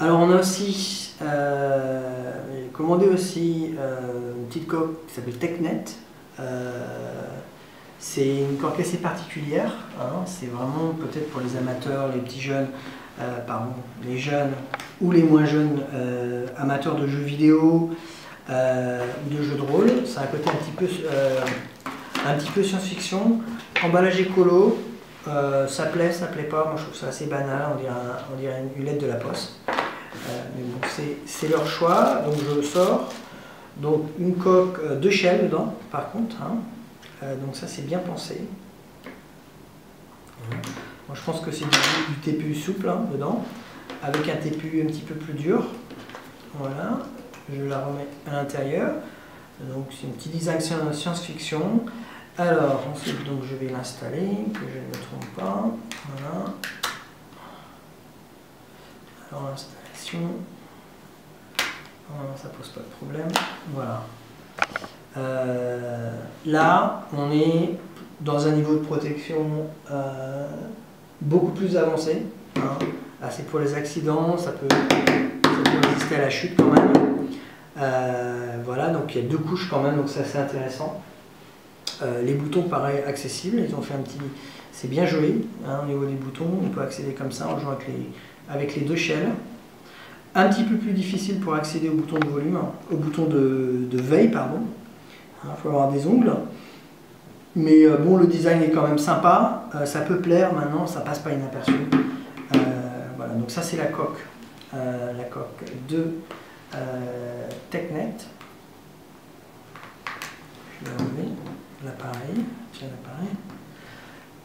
Alors on a aussi commandé aussi une petite coque qui s'appelle TechNet. C'est une coque assez particulière, hein. C'est vraiment peut-être pour les amateurs, les petits jeunes, les jeunes ou les moins jeunes amateurs de jeux vidéo ou de jeux de rôle. C'est un côté un petit peu science-fiction, emballage écolo. Ça plaît pas, moi je trouve ça assez banal, on dirait une lettre de la poste. Mais bon, c'est leur choix, donc je le sors. Donc une coque de shell dedans, par contre, hein. Donc ça c'est bien pensé. Moi je pense que c'est du TPU souple, hein, dedans, avec un TPU un petit peu plus dur. Voilà, je la remets à l'intérieur. Donc c'est un petit design science-fiction. Alors ensuite donc je vais l'installer, que je ne me trompe pas. Voilà. Alors l'installation, ça pose pas de problème. Voilà. Là on est dans un niveau de protection beaucoup plus avancé, hein. Là c'est pour les accidents, ça peut résister à la chute quand même. Voilà, donc il y a deux couches quand même, donc c'est assez intéressant. Les boutons paraissent accessibles, ils ont fait un petit... C'est bien joli, hein, au niveau des boutons, on peut accéder comme ça en jouant avec les deux shells. Un petit peu plus difficile pour accéder au bouton de volume, au bouton de veille, pardon. Il faut avoir des ongles. Mais bon, le design est quand même sympa, ça peut plaire, maintenant ça passe pas inaperçu. Voilà, donc ça c'est la coque de TechNet. Je vais enlever l'appareil.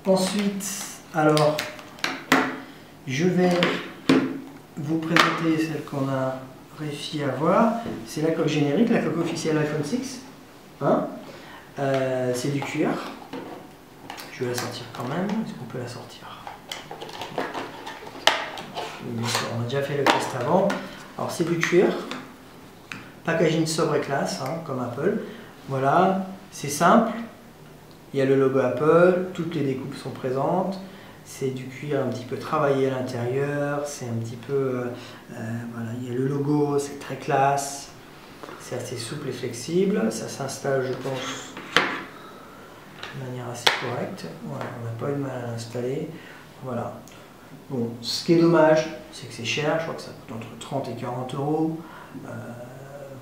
Ensuite, alors, je vais vous présenter celle qu'on a réussi à avoir. C'est la coque générique, la coque officielle iPhone 6. Hein, c'est du cuir. Je vais la sortir quand même. Est-ce qu'on peut la sortir? On a déjà fait le test avant. Alors c'est du cuir. Packaging sobre et classe, hein, comme Apple. Voilà, c'est simple. Il y a le logo Apple, toutes les découpes sont présentes. C'est du cuir un petit peu travaillé à l'intérieur. C'est un petit peu... voilà, il y a le logo, c'est très classe. C'est assez souple et flexible. Ça s'installe, je pense, de manière assez correcte. Voilà, on n'a pas eu de mal à l'installer. Voilà. Bon, ce qui est dommage, c'est que c'est cher. Je crois que ça coûte entre 30 et 40 euros.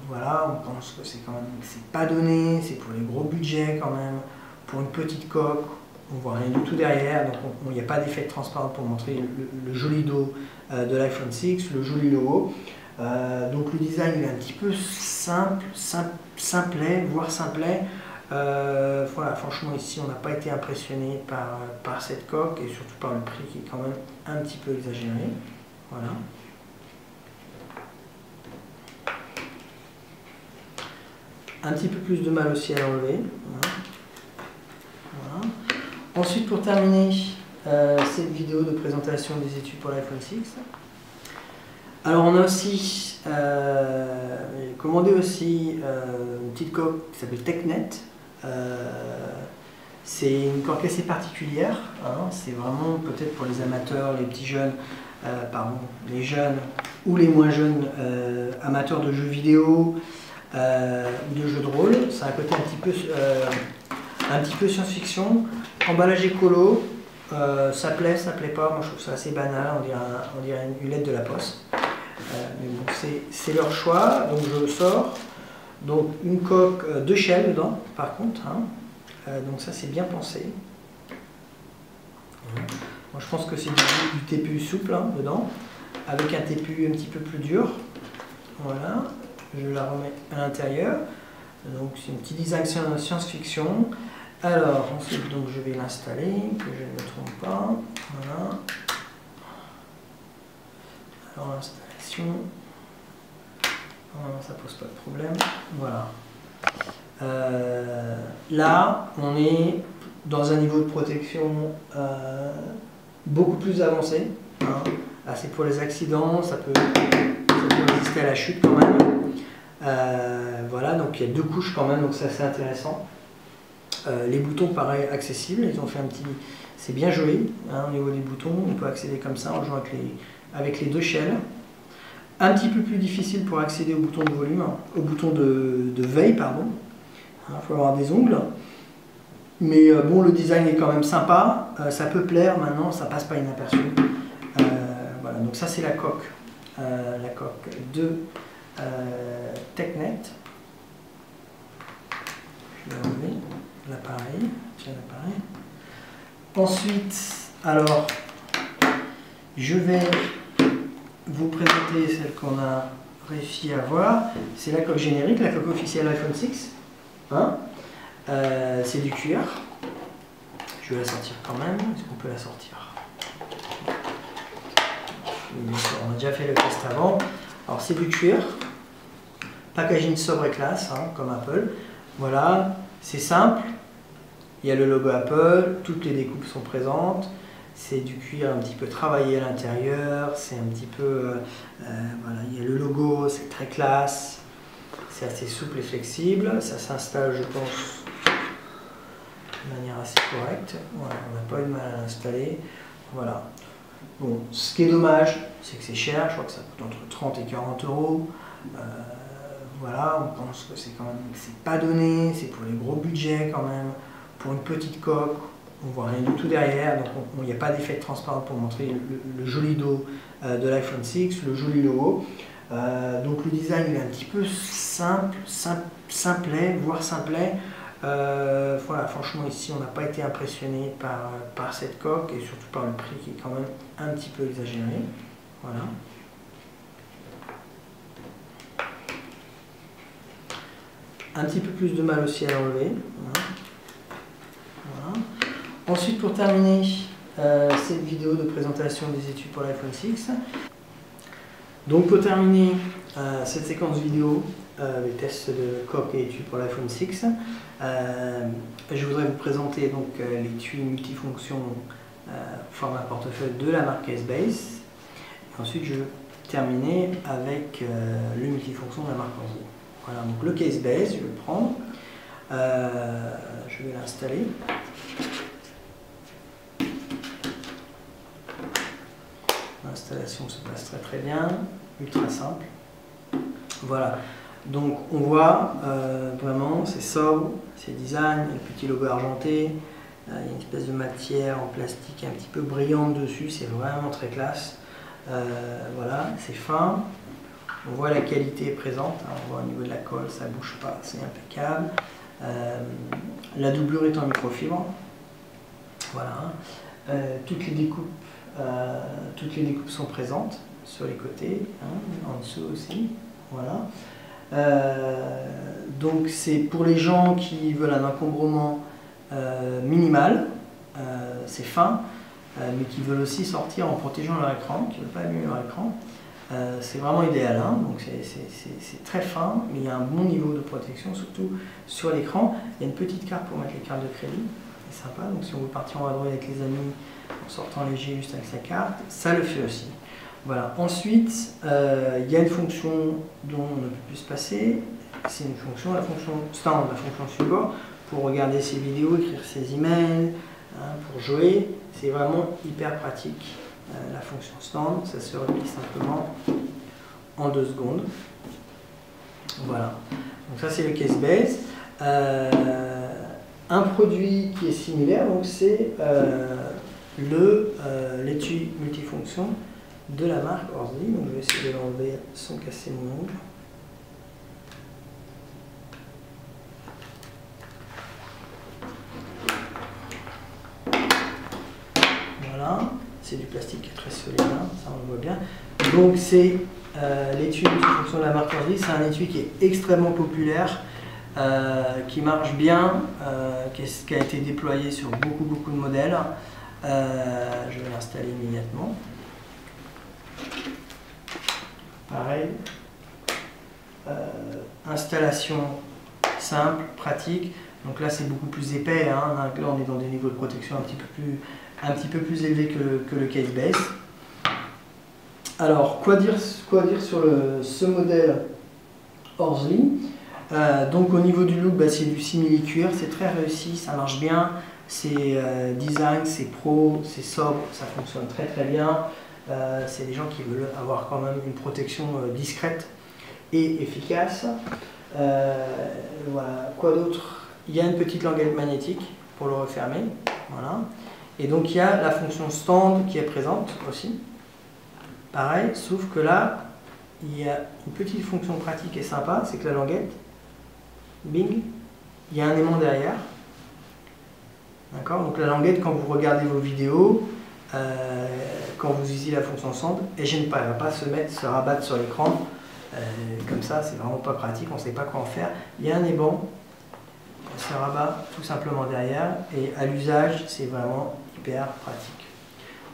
Voilà, on pense que c'est quand même, c'est pas donné, c'est pour les gros budgets quand même. Pour une petite coque, on voit rien du tout derrière, donc il n'y a pas d'effet de transparent pour montrer le joli dos de l'iPhone 6, le joli logo. Donc le design il est un petit peu simplet, voire simplet. Voilà, franchement ici on n'a pas été impressionné par cette coque et surtout par le prix qui est quand même un petit peu exagéré. Voilà. Un petit peu plus de mal aussi à l'enlever. Voilà. Voilà. Ensuite, pour terminer cette vidéo de présentation des études pour l'iPhone 6, alors on a aussi commandé aussi une petite coque qui s'appelle TechNet. C'est une coque assez particulière, hein. C'est vraiment peut-être pour les amateurs, les petits jeunes, les jeunes ou les moins jeunes amateurs de jeux vidéo ou de jeux de rôle. C'est un côté un petit peu science-fiction, emballage écolo. Ça plaît pas, moi je trouve ça assez banal, on dirait une lettre de la poste. Mais bon, c'est leur choix, donc je le sors. Donc une coque de shell dedans, par contre, hein. Donc ça c'est bien pensé. Moi je pense que c'est du TPU souple, hein, dedans, avec un TPU un petit peu plus dur. Voilà, je la remets à l'intérieur. Donc c'est un petit design science-fiction. Alors ensuite donc je vais l'installer, que je ne me trompe pas. Voilà. Alors l'installation, ça pose pas de problème. Voilà. Là on est dans un niveau de protection beaucoup plus avancé, hein. Là c'est pour les accidents, ça peut résister à la chute quand même. Voilà, donc il y a deux couches quand même, donc c'est assez intéressant. Les boutons paraissent accessibles, ils ont fait un petit... C'est bien joli, hein, au niveau des boutons, on peut accéder comme ça en jouant avec les deux shells. Un petit peu plus difficile pour accéder au bouton de volume, au bouton de veille, pardon. Il faut avoir des ongles. Mais bon, le design est quand même sympa, ça peut plaire maintenant, ça passe pas inaperçu. Voilà, donc ça c'est la coque de TechNet. Je vais enlever l'appareil, tiens l'appareil. Ensuite, alors, je vais vous présenter celle qu'on a réussi à voir. C'est la coque générique, la coque officielle iPhone 6. Hein, c'est du cuir. Je vais la sortir quand même. Est-ce qu'on peut la sortir? On a déjà fait le test avant. Alors c'est du cuir. Packaging sobre et classe, hein, comme Apple. Voilà, c'est simple. Il y a le logo Apple, toutes les découpes sont présentes. C'est du cuir un petit peu travaillé à l'intérieur. C'est un petit peu... voilà, il y a le logo, c'est très classe. C'est assez souple et flexible. Ça s'installe, je pense, de manière assez correcte. Voilà, on n'a pas eu de mal à l'installer. Voilà. Bon, ce qui est dommage, c'est que c'est cher. Je crois que ça coûte entre 30 et 40 euros. Voilà, on pense que c'est quand même... c'est pas donné. C'est pour les gros budgets quand même. Pour une petite coque, on voit rien du tout derrière. Donc il n'y a pas d'effet de transparence pour montrer le joli dos de l'iPhone 6, le joli logo. Donc le design il est un petit peu simplet, voire simplet. Voilà, franchement ici on n'a pas été impressionné par cette coque et surtout par le prix qui est quand même un petit peu exagéré. Voilà. Un petit peu plus de mal aussi à enlever. Voilà. Voilà. Ensuite, pour terminer cette vidéo de présentation des études pour l'iPhone 6, donc pour terminer cette séquence vidéo, les tests de coque et études pour l'iPhone 6, je voudrais vous présenter donc l'étui multifonction format portefeuille de la marque Casebase. Et ensuite, je vais terminer avec le multifonction de la marque Orsi. Voilà, donc le Casebase, je vais le prendre, je vais l'installer. L'installation se passe très très bien, ultra simple. Voilà, donc on voit vraiment c'est sobre, c'est design, il y a le petit logo argenté, il y a une espèce de matière en plastique un petit peu brillante dessus, c'est vraiment très classe. Voilà, c'est fin, on voit la qualité présente, hein, on voit au niveau de la colle, ça ne bouge pas, c'est impeccable. La doublure est en microfibre. Voilà, toutes les découpes sont présentes sur les côtés, hein, en dessous aussi. Voilà. Donc c'est pour les gens qui veulent un encombrement minimal, c'est fin, mais qui veulent aussi sortir en protégeant leur écran, qui ne veulent pas abîmer leur écran. C'est vraiment idéal, hein. Donc c'est très fin, mais il y a un bon niveau de protection, surtout sur l'écran. Il y a une petite carte pour mettre les cartes de crédit, c'est sympa. Donc si on veut partir en vadrouille avec les amis en sortant léger juste avec sa carte, ça le fait aussi. Voilà. Ensuite, il y a une fonction dont on ne peut plus se passer. C'est une fonction, la fonction stand, la fonction support, pour regarder ses vidéos, écrire ses emails, hein, pour jouer. C'est vraiment hyper pratique. La fonction stand, ça se replie simplement en 2 secondes. Voilà. Donc ça c'est le Casebase. Un produit qui est similaire, donc c'est l'étui multifonction de la marque Orsi. Donc je vais essayer de l'enlever sans casser mon ongle. Voilà, c'est du plastique qui est très solide, hein, ça on le voit bien. Donc c'est l'étui multifonction de la marque Orsi, c'est un étui qui est extrêmement populaire, qui marche bien, qui a été déployé sur beaucoup de modèles. Je vais l'installer immédiatement. Pareil, installation simple, pratique. Donc là c'est beaucoup plus épais, hein. Là on est dans des niveaux de protection un petit peu plus élevés que le Casebase. Alors quoi dire sur ce modèle Orsi? Donc au niveau du look, bah, c'est du simili-cuir, c'est très réussi, ça marche bien. C'est design, c'est pro, c'est sobre, ça fonctionne très très bien. c'est des gens qui veulent avoir quand même une protection discrète et efficace. Voilà. Quoi d'autre? Il y a une petite languette magnétique pour le refermer. Voilà. Et donc il y a la fonction stand qui est présente aussi. Pareil, sauf que là, il y a une petite fonction pratique et sympa, c'est que la languette, bing, il y a un aimant derrière. D'accord? Donc la languette, quand vous regardez vos vidéos, quand vous utilisez la fonction stand, elle ne gêne pas, elle ne va pas se rabattre sur l'écran. Comme ça, c'est vraiment pas pratique, on ne sait pas quoi en faire. Il y a un aimant, elle se rabat tout simplement derrière, et à l'usage, c'est vraiment hyper pratique.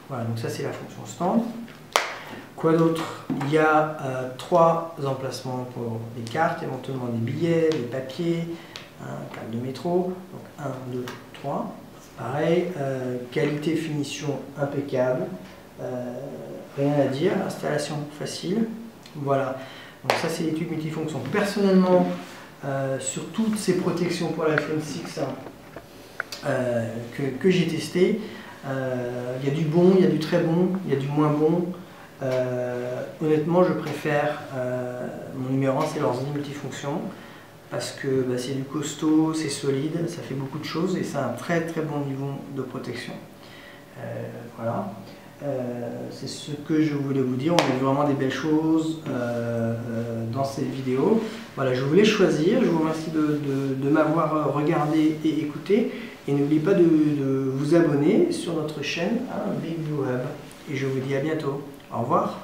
Voilà, donc ça c'est la fonction stand. Quoi d'autre? Il y a 3 emplacements pour des cartes, éventuellement des billets, des papiers, carte de métro. Donc 1, 2, 3. Pareil, qualité, finition impeccable. Rien à dire, installation facile. Voilà, donc ça c'est l'étude multifonction. Personnellement, sur toutes ces protections pour l'iPhone 6 que j'ai testé, il y a du bon, il y a du très bon, il y a du moins bon. Honnêtement, je préfère mon numéro 1, c'est l'ordi multifonction, parce que c'est du costaud, c'est solide, ça fait beaucoup de choses et c'est un très très bon niveau de protection. Voilà, c'est ce que je voulais vous dire. On a vu vraiment des belles choses dans cette vidéo. Voilà, je voulais choisir. Je vous remercie de m'avoir regardé et écouté. Et n'oubliez pas de vous abonner sur notre chaîne BigViewHub. Et je vous dis à bientôt. Au revoir.